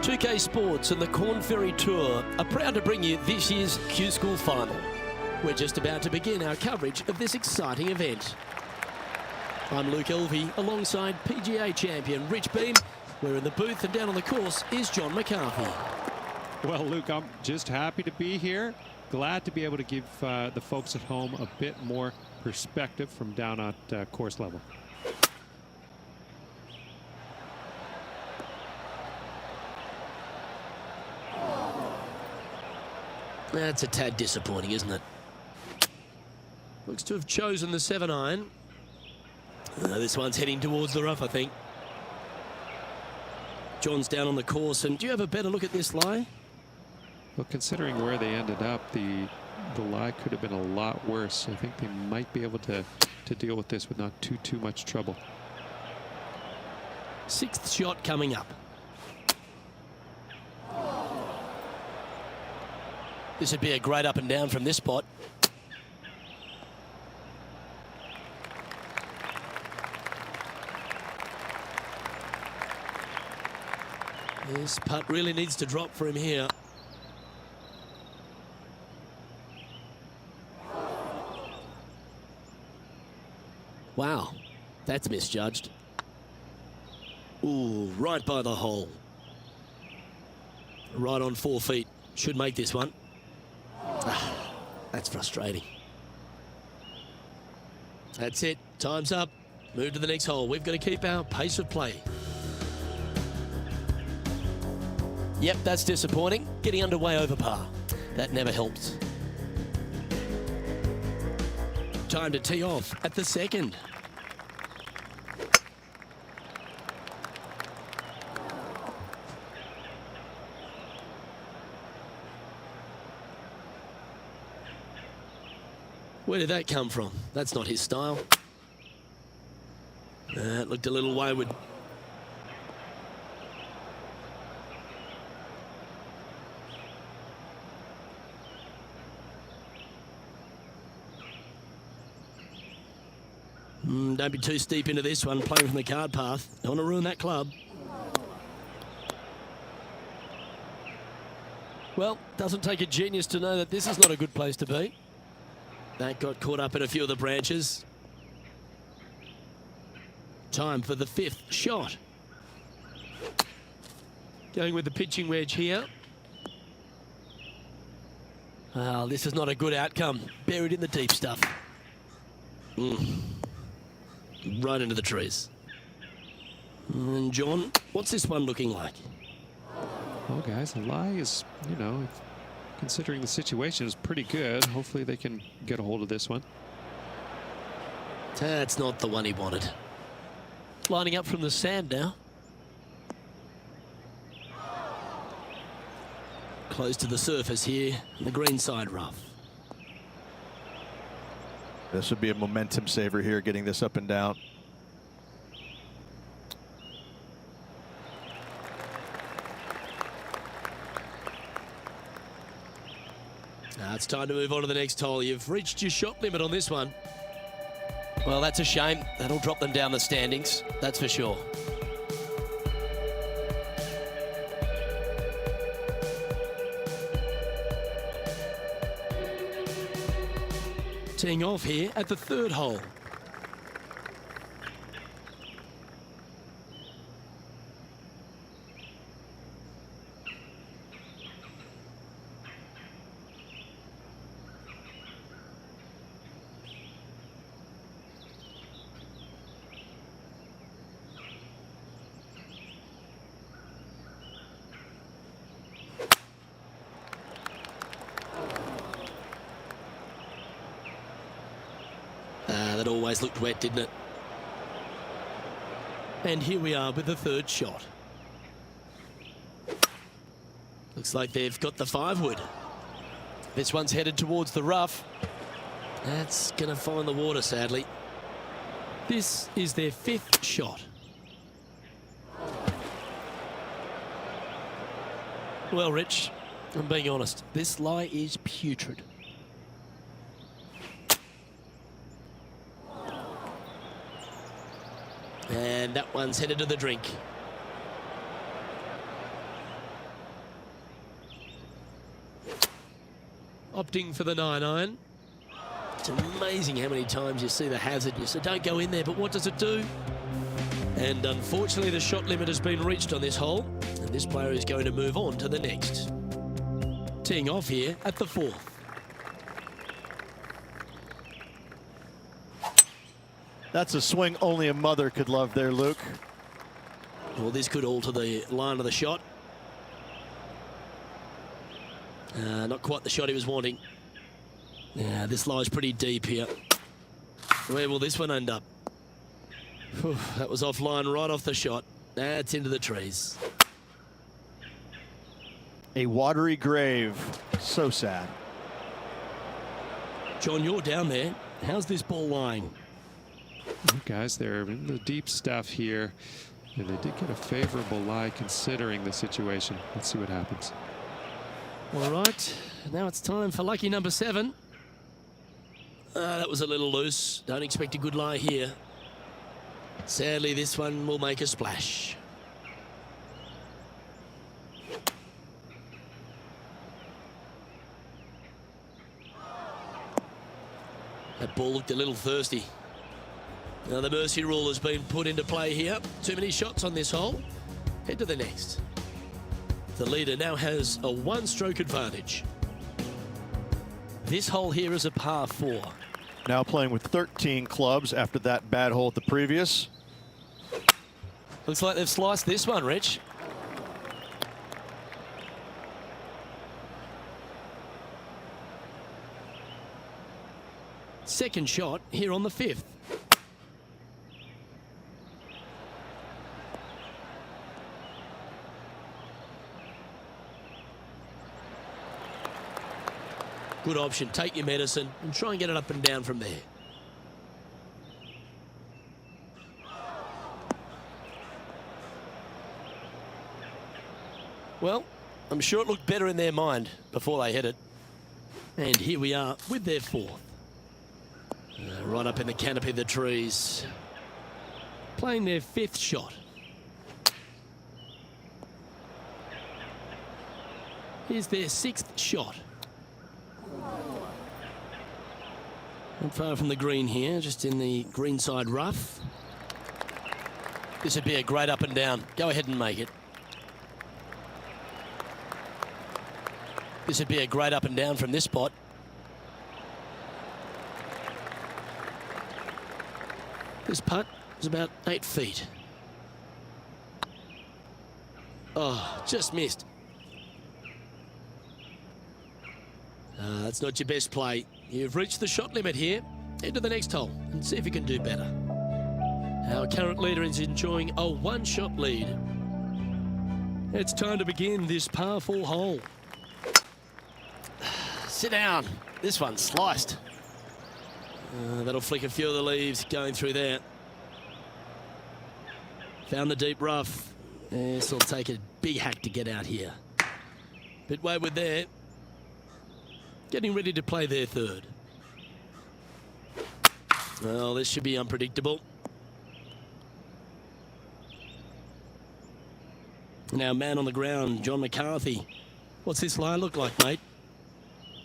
2K Sports and the Corn Ferry Tour are proud to bring you this year's Q School Final. We're just about to begin our coverage of this exciting event. I'm Luke Elvey alongside PGA champion Rich Beam. We're in the booth, and down on the course is John McCarthy. Well, Luke, I'm just happy to be here. Glad to be able to give the folks at home a bit more perspective from down at course level. That's a tad disappointing, isn't it? Looks to have chosen the 7-iron. This one's heading towards the rough, I think. John's down on the course, and do you have a better look at this lie? Well, considering where they ended up, the lie could have been a lot worse. I think they might be able to deal with this with not too much trouble. Sixth shot coming up. This would be a great up and down from this spot. This putt really needs to drop for him here. Wow, that's misjudged. Ooh, right by the hole. Right on 4 feet. Should make this one. That's frustrating. That's it. Time's up. Move to the next hole. We've got to keep our pace of play. Yep, that's disappointing. Getting underway over par. That never helps. Time to tee off at the second. Where did that come from? That's not his style. It looked a little wayward. Don't be too steep into this one, playing from the card path. Don't want to ruin that club. Well, doesn't take a genius to know that this is not a good place to be. That got caught up in a few of the branches. Time for the fifth shot. Going with the pitching wedge here. Well, this is not a good outcome. Buried in the deep stuff. Right into the trees. And John, what's this one looking like? Well, guys, the lie is, you know, considering the situation, is pretty good. Hopefully they can get a hold of this one. That's not the one he wanted. Lining up from the sand now. Close to the surface here, the green side rough. This would be a momentum saver here, getting this up and down. Now it's time to move on to the next hole. You've reached your shot limit on this one. Well, that's a shame. That'll drop them down the standings, that's for sure. Teeing off here at the third hole. That always looked wet, didn't it? And here we are with the third shot. Looks like they've got the 5-wood. This one's headed towards the rough. That's going to find the water, sadly. This is their fifth shot. Well, Rich, I'm being honest. This lie is putrid. And that one's headed to the drink. opting for the 9-iron. It's amazing how many times you see the hazard. You say, don't go in there, but what does it do? And unfortunately, the shot limit has been reached on this hole, and this player is going to move on to the next. Teeing off here at the 4th. That's a swing only a mother could love there, Luke. Well, this could alter the line of the shot. Not quite the shot he was wanting. This lies pretty deep here. Where will this one end up? Whew, that was offline right off the shot. That's into the trees. A watery grave. So sad. John, you're down there. How's this ball lying? Well, guys, they're in the deep stuff here, and they did get a favorable lie considering the situation. Let's see what happens. All right, now it's time for lucky number 7. That was a little loose. Don't expect a good lie here. Sadly, this one will make a splash. That ball looked a little thirsty. Now the mercy rule has been put into play here. Too many shots on this hole. Head to the next. The leader now has a 1-stroke advantage. This hole here is a par 4. Now playing with 13 clubs after that bad hole at the previous. Looks like they've sliced this one, Rich. Second shot here on the 5th. Good option. Take your medicine and try and get it up and down from there. Well, I'm sure it looked better in their mind before they hit it. And here we are with their 4th. Right up in the canopy of the trees. Playing their 5th shot. Here's their 6th shot. Not far from the green here, just in the greenside rough. This would be a great up and down. Go ahead and make it. This would be a great up and down from this spot. This putt is about 8 feet. Oh, just missed. That's not your best play. You've reached the shot limit here. Head to the next hole and see if you can do better. Our current leader is enjoying a 1-shot lead. It's time to begin this par 4 hole. Sit down. This one's sliced. That'll flick a few of the leaves going through there. Found the deep rough. This will take a big hack to get out here. Bit wayward there. Getting ready to play their 3rd. Well, this should be unpredictable. Now, man on the ground, John McCarthy. What's this line look like, mate?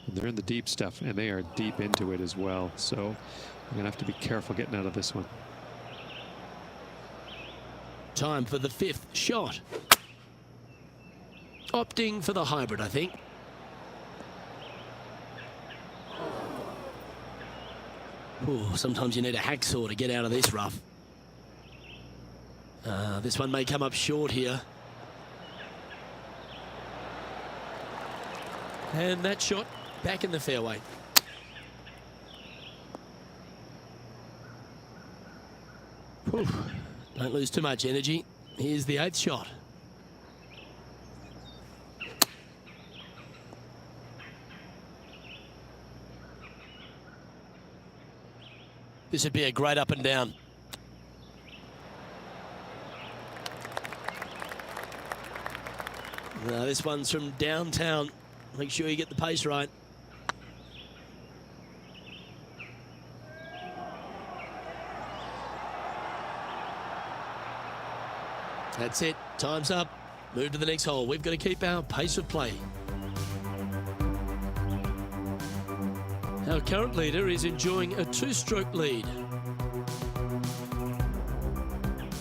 They're in the deep stuff, and they are deep into it as well. So I'm going to have to be careful getting out of this one. Time for the 5th shot. Opting for the hybrid, I think. Ooh, sometimes you need a hacksaw to get out of this rough. This one may come up short here. And that shot back in the fairway. Whew. Don't lose too much energy. Here's the 8th shot. This would be a great up and down. Now this one's from downtown. Make sure you get the pace right. That's it. Time's up. Move to the next hole. We've got to keep our pace of play. Our current leader is enjoying a 2-stroke lead.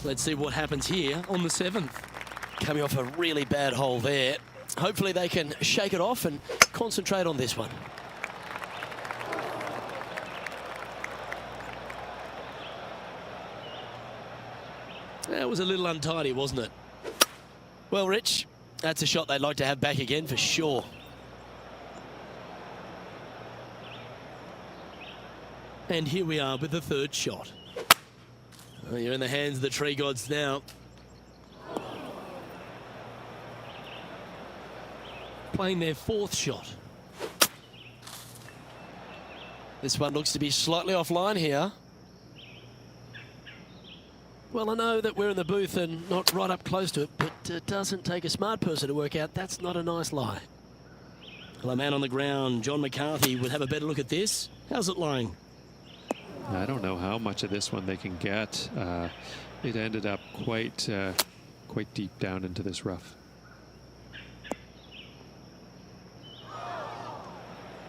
Let's see what happens here on the 7th. Coming off a really bad hole there. Hopefully they can shake it off and concentrate on this one. That was a little untidy, wasn't it? Well, Rich, that's a shot they'd like to have back again for sure. And here we are with the 3rd shot. Well, you're in the hands of the tree gods now. Playing their 4th shot. This one looks to be slightly offline here. Well, I know that we're in the booth and not right up close to it, but it doesn't take a smart person to work out that's not a nice lie. Well, a man on the ground, John McCarthy, would have a better look at this. How's it lying? I don't know how much of this one they can get. It ended up quite deep down into this rough.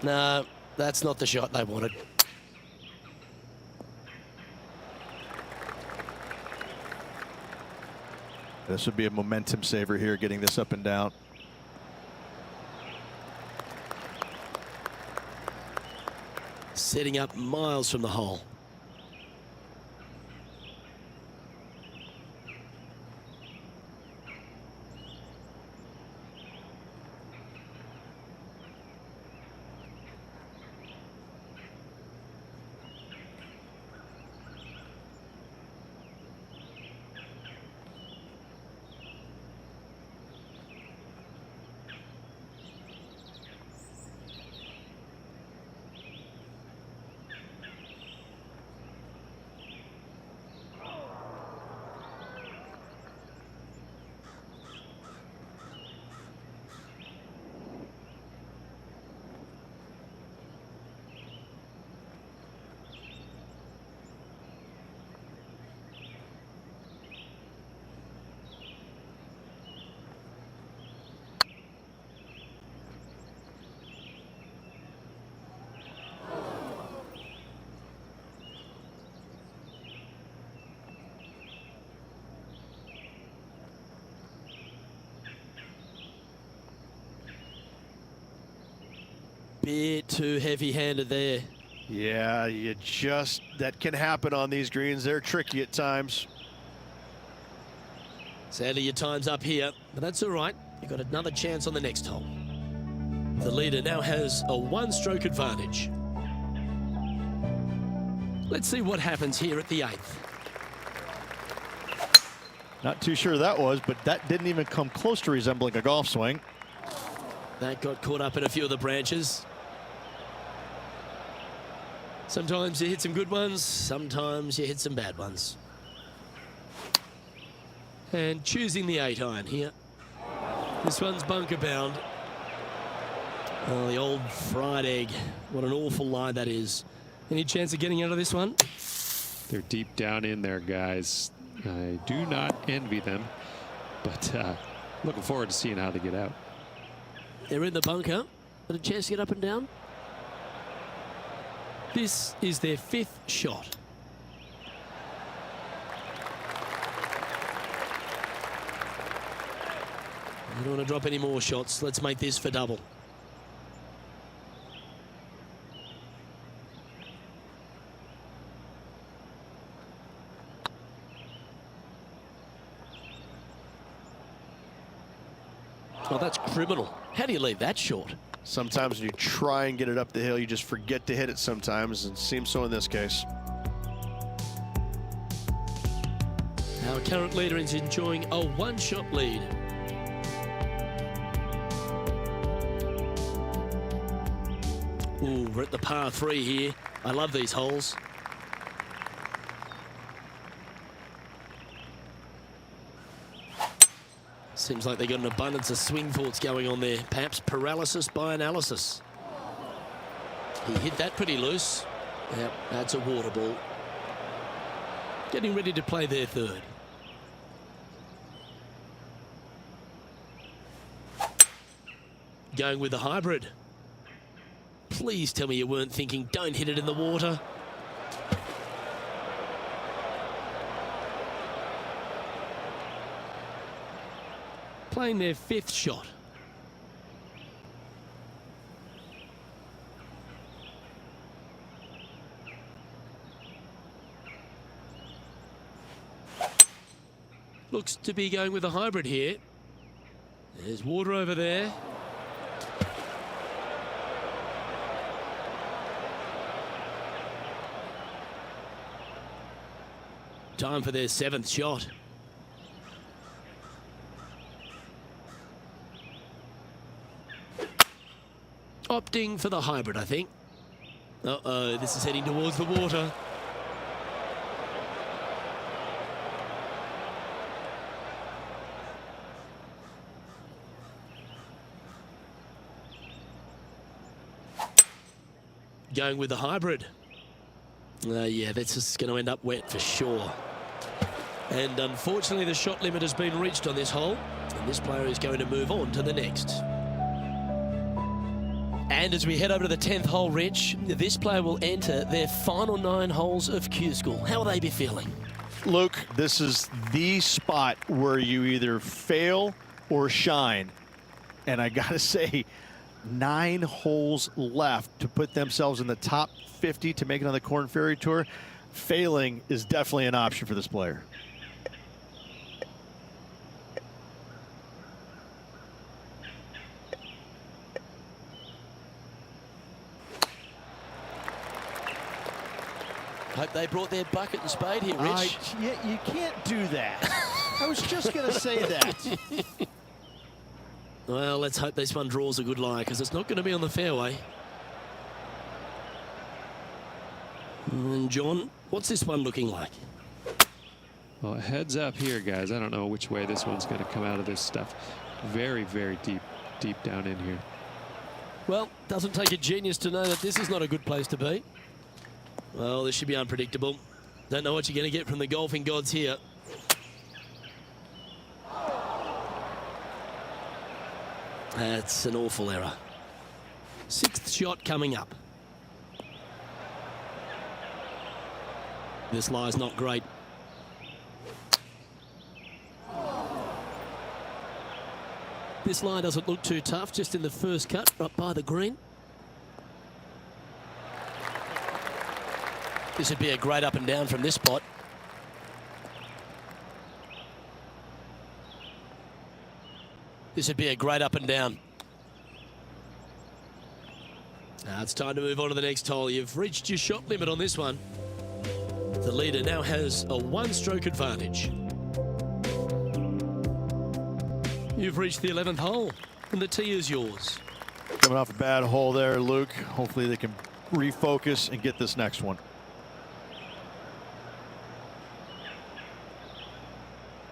No, that's not the shot they wanted. This would be a momentum saver here, getting this up and down. Setting up miles from the hole. Bit too heavy-handed there. Yeah, that can happen on these greens. They're tricky at times. Sadly, your time's up here, but that's all right. You've got another chance on the next hole. The leader now has a 1-stroke advantage. Let's see what happens here at the 8th. Not too sure that was, but that didn't even come close to resembling a golf swing. That got caught up in a few of the branches. Sometimes you hit some good ones, sometimes you hit some bad ones. And choosing the 8-iron here. This one's bunker bound. Oh, the old fried egg. What an awful lie that is. Any chance of getting out of this one? They're deep down in there, guys. I do not envy them, but looking forward to seeing how they get out. They're in the bunker. Got a chance to get up and down. This is their 5th shot. I don't want to drop any more shots. Let's make this for double. Oh, that's criminal. How do you leave that short? Sometimes when you try and get it up the hill, you just forget to hit it sometimes, and it seems so in this case. Our current leader is enjoying a 1-shot lead. Ooh, we're at the par 3 here. I love these holes. Seems like they've got an abundance of swing thoughts going on there. Perhaps paralysis by analysis. He hit that pretty loose. Yep, that's a water ball. Getting ready to play their 3rd. Going with the hybrid. Please tell me you weren't thinking, don't hit it in the water. Playing their 5th shot. Looks to be going with a hybrid here. There's water over there. Time for their 7th shot. Opting for the hybrid, I think. Uh-oh, this is heading towards the water. Going with the hybrid. Yeah, that's just going to end up wet for sure. And unfortunately, the shot limit has been reached on this hole, and this player is going to move on to the next. And as we head over to the 10th hole, Rich, this player will enter their final 9 holes of Q School. How will they be feeling? Luke, this is the spot where you either fail or shine. And I got to say, 9 holes left to put themselves in the top 50 to make it on the Korn Ferry Tour. Failing is definitely an option for this player. Hope they brought their bucket and spade here, Rich. Yeah, you can't do that. I was just going to say that. Well, let's hope this one draws a good lie, because it's not going to be on the fairway. And John, what's this one looking like? Well, heads up here, guys. I don't know which way this one's going to come out of this stuff. Very, very deep down in here. Well, doesn't take a genius to know that this is not a good place to be. Well, this should be unpredictable. Don't know what you're going to get from the golfing gods here. That's an awful error. 6th shot coming up. This lie's not great. This lie doesn't look too tough, just in the first cut, right by the green. This would be a great up and down from this spot. This would be a great up and down. Now it's time to move on to the next hole. You've reached your shot limit on this one. The leader now has a 1-stroke advantage. You've reached the 11th hole, and the tee is yours. Coming off a bad hole there, Luke. Hopefully they can refocus and get this next one.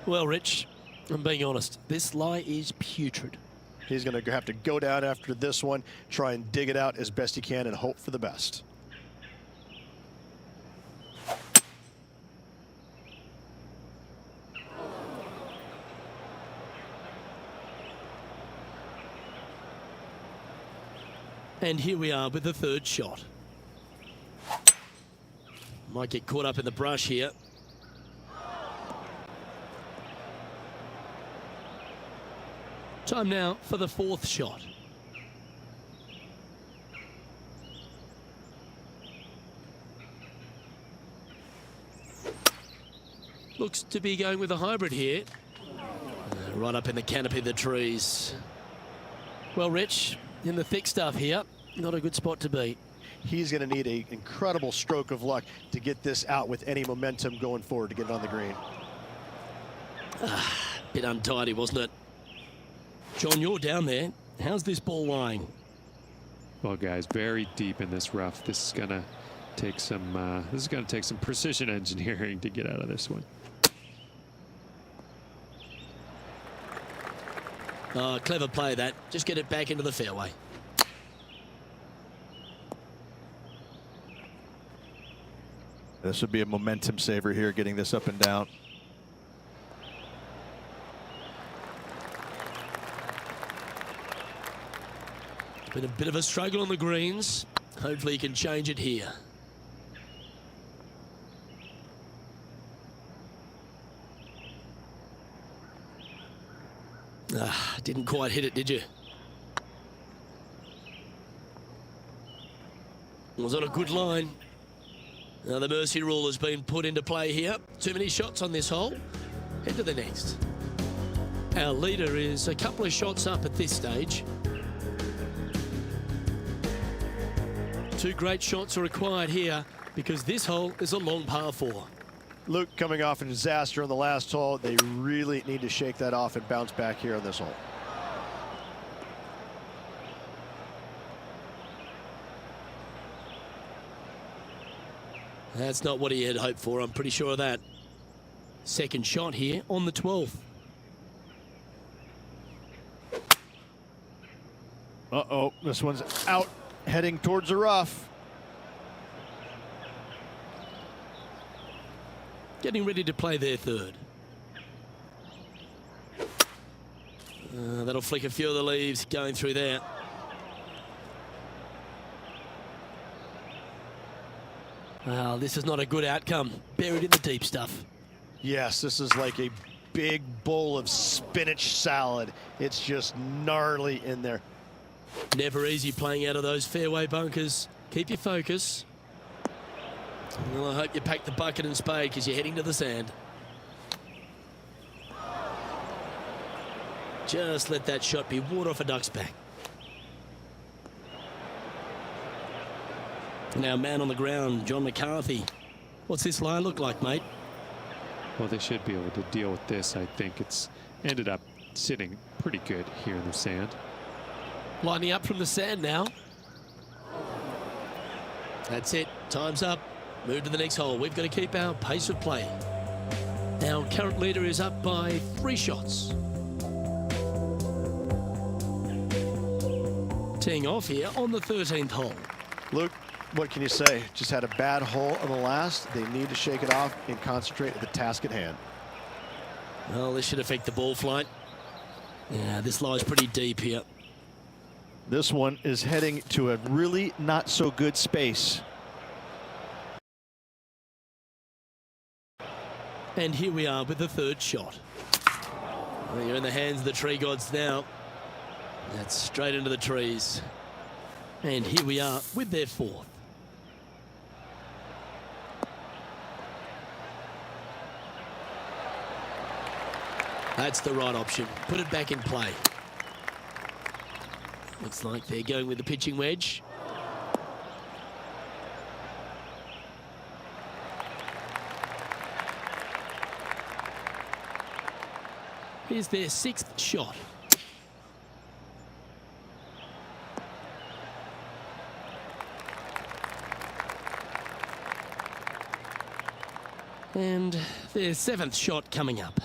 Well, Rich, I'm being honest. This lie is putrid. He's going to have to go down after this one, try and dig it out as best he can and hope for the best. And here we are with the 3rd shot. Might get caught up in the brush here. Time now for the 4th shot. Looks to be going with a hybrid here. Right up in the canopy of the trees. Well, Rich, in the thick stuff here, not a good spot to be. He's going to need an incredible stroke of luck to get this out with any momentum going forward to get it on the green. Bit untidy, wasn't it? John, you're down there. How's this ball lying? Well, guys, very deep in this rough. This is going to take some precision engineering to get out of this one. Clever play that. Just get it back into the fairway. This would be a momentum saver here, getting this up and down. Been a bit of a struggle on the greens. Hopefully he can change it here. Didn't quite hit it, did you? Was on a good line. Now the mercy rule has been put into play here. Too many shots on this hole. Head to the next. Our leader is a couple of shots up at this stage. 2 great shots are required here because this hole is a long par 4. Luke coming off a disaster on the last hole. They really need to shake that off and bounce back here on this hole. That's not what he had hoped for, I'm pretty sure of that. Second shot here on the 12th. Uh-oh, this one's out, heading towards the rough. Getting ready to play their third. That'll flick a few of the leaves going through there. Well, this is not a good outcome. Buried in the deep stuff. Yes, this is like a big bowl of spinach salad. It's just gnarly in there. Never easy playing out of those fairway bunkers. Keep your focus. Well, I hope you pack the bucket and spade because you're heading to the sand. Just let that shot be water off a duck's back. Now, man on the ground, John McCarthy. What's this line look like, mate? Well, they should be able to deal with this. I think it's ended up sitting pretty good here in the sand. Lining up from the sand now. That's it. Time's up. Move to the next hole. We've got to keep our pace of play. Our current leader is up by 3 shots. Teeing off here on the 13th hole. Luke, what can you say? Just had a bad hole on the last. They need to shake it off and concentrate at the task at hand. Well, this should affect the ball flight. Yeah, this lies pretty deep here. This one is heading to a really not so good space. And here we are with the third shot. Well, you're in the hands of the tree gods now. That's straight into the trees. And here we are with their fourth. That's the right option. Put it back in play. Looks like they're going with the pitching wedge. Here's their 6th shot. And their 7th shot coming up.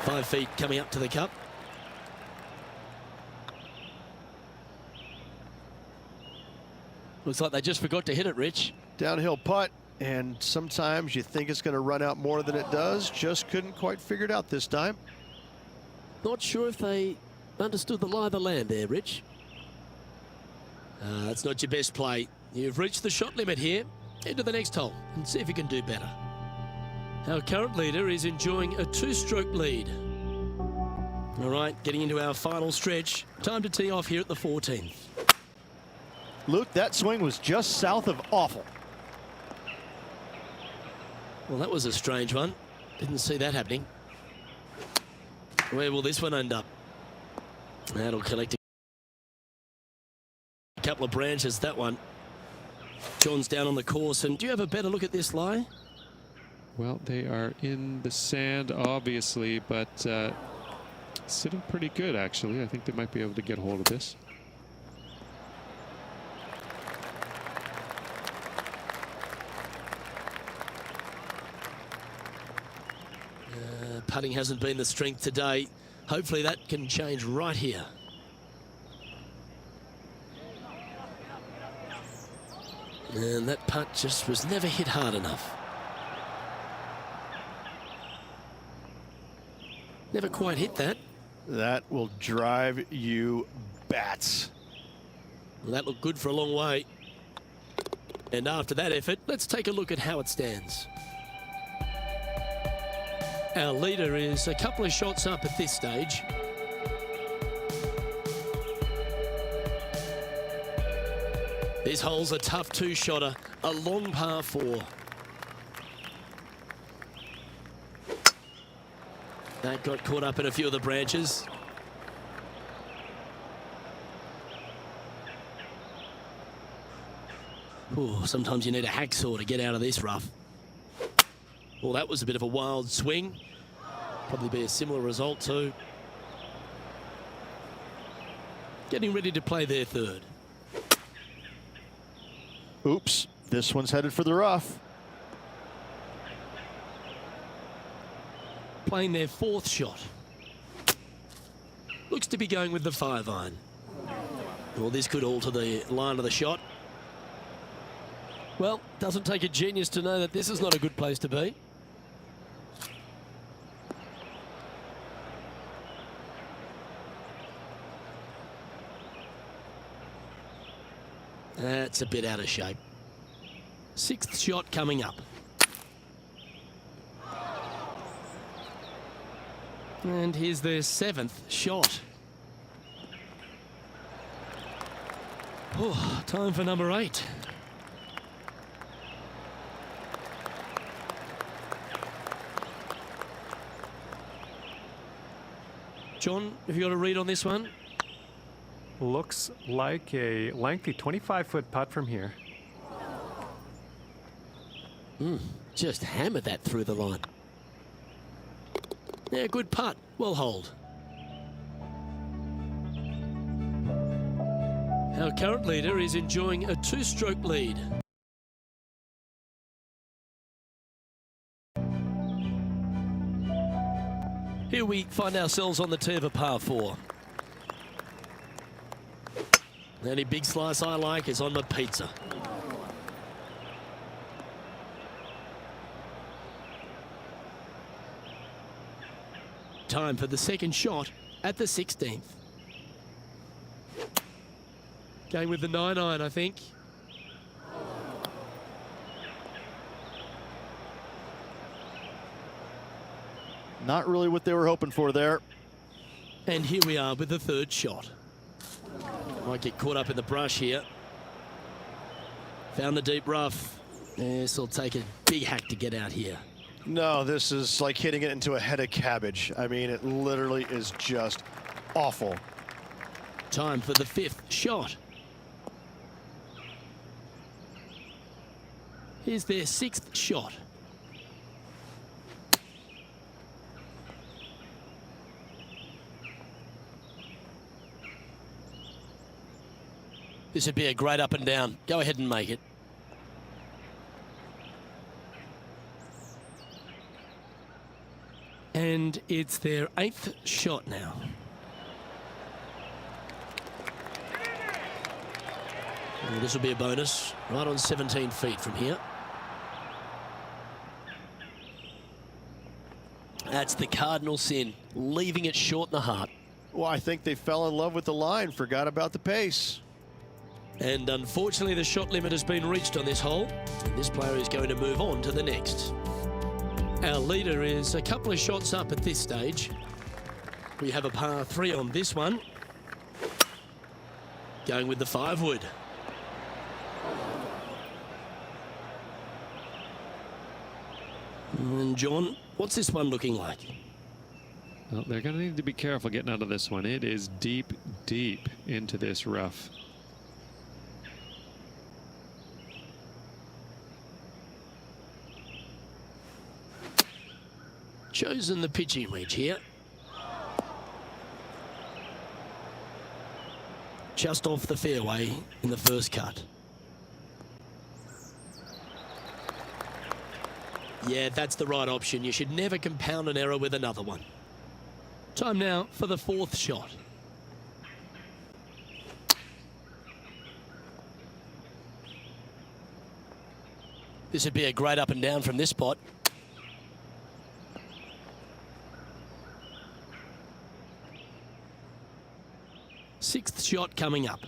Five feet coming up to the cup. Looks like they just forgot to hit it, Rich. Downhill putt, and sometimes you think it's going to run out more than it does. Just couldn't quite figure it out this time. Not sure if they understood the lie of the land there, Rich. That's not your best play. You've reached the shot limit here. Head to the next hole and see if you can do better. Our current leader is enjoying a 2-stroke lead. All right, getting into our final stretch. Time to tee off here at the 14th. Luke, that swing was just south of awful. Well, that was a strange one. Didn't see that happening. Where will this one end up? That'll collect a couple of branches, that one. John's down on the course, and do you have a better look at this lie? Well, they are in the sand, obviously, but sitting pretty good, actually. I think they might be able to get a hold of this. Putting hasn't been the strength today. Hopefully that can change right here. And that putt just was never hit hard enough. Never quite hit that. That will drive you bats. Well, that looked good for a long way. And after that effort, let's take a look at how it stands. Our leader is a couple of shots up at this stage. This hole's a tough two-shotter, a long par 4. That got caught up in a few of the branches. Ooh, sometimes you need a hacksaw to get out of this rough. Well, that was a bit of a wild swing. Probably be a similar result too. Getting ready to play their third. Oops, this one's headed for the rough. Playing their fourth shot. Looks to be going with the 5-iron. Well, this could alter the line of the shot. Well, doesn't take a genius to know that this is not a good place to be. That's a bit out of shape. 6th shot coming up. And here's their 7th shot. Oh, time for number 8. John, have you got a read on this one? Looks like a lengthy 25-foot putt from here. Just hammered that through the line. Yeah, good putt. Well hold. Our current leader is enjoying a 2-stroke lead. Here we find ourselves on the tee of a par 4. The only big slice I like is on my pizza. Time for the second shot at the 16th. Going with the 9-iron, I think. Not really what they were hoping for there. And here we are with the third shot. Might get caught up in the brush here. Found the deep rough. This will take a big hack to get out here. No, this is like hitting it into a head of cabbage. I mean, it literally is just awful. Time for the 5th shot. Here's their 6th shot. This would be a great up and down. Go ahead and make it. And it's their 8th shot now. And this will be a bonus, right on 17 feet from here. That's the cardinal sin, leaving it short in the heart. Well, I think they fell in love with the line, forgot about the pace. And unfortunately, the shot limit has been reached on this hole. And this player is going to move on to the next. Our leader is a couple of shots up at this stage. We have a par 3 on this one. Going with the 5-wood. And John, what's this one looking like? Well, they're going to need to be careful getting out of this one. It is deep, deep into this rough. Chosen the pitching wedge here. Just off the fairway in the first cut. Yeah, that's the right option. You should never compound an error with another one. Time now for the 4th shot. This would be a great up and down from this spot. Sixth shot coming up.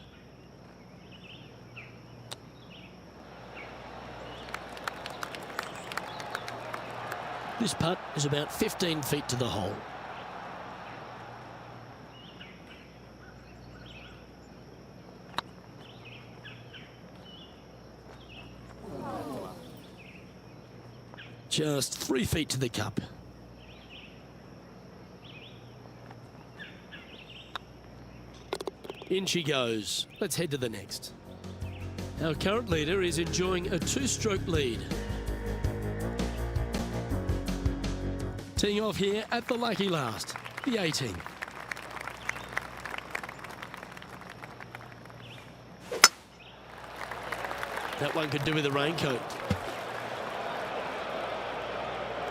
This putt is about 15 feet to the hole. Just 3 feet to the cup. In she goes. Let's head to the next. Our current leader is enjoying a 2-stroke lead. Teeing off here at the lucky last, the 18. That one could do with a raincoat.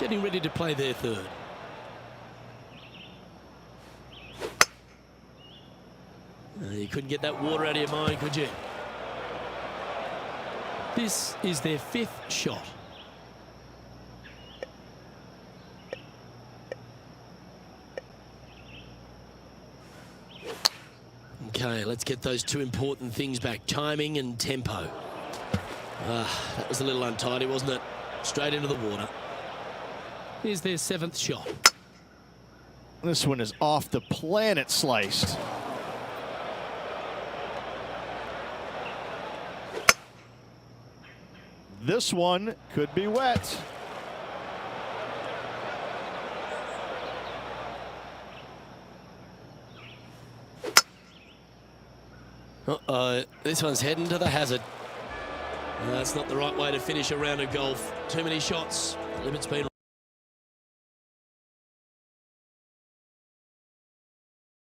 Getting ready to play their third. You couldn't get that water out of your mind, could you? This is their 5th shot. Okay, let's get those 2 important things back, timing and tempo. That was a little untidy, wasn't it? Straight into the water. Here's their 7th shot. This one is off the planet sliced. This one could be wet. Uh-oh, this one's heading to the hazard. That's not the right way to finish a round of golf. Too many shots. The limit's been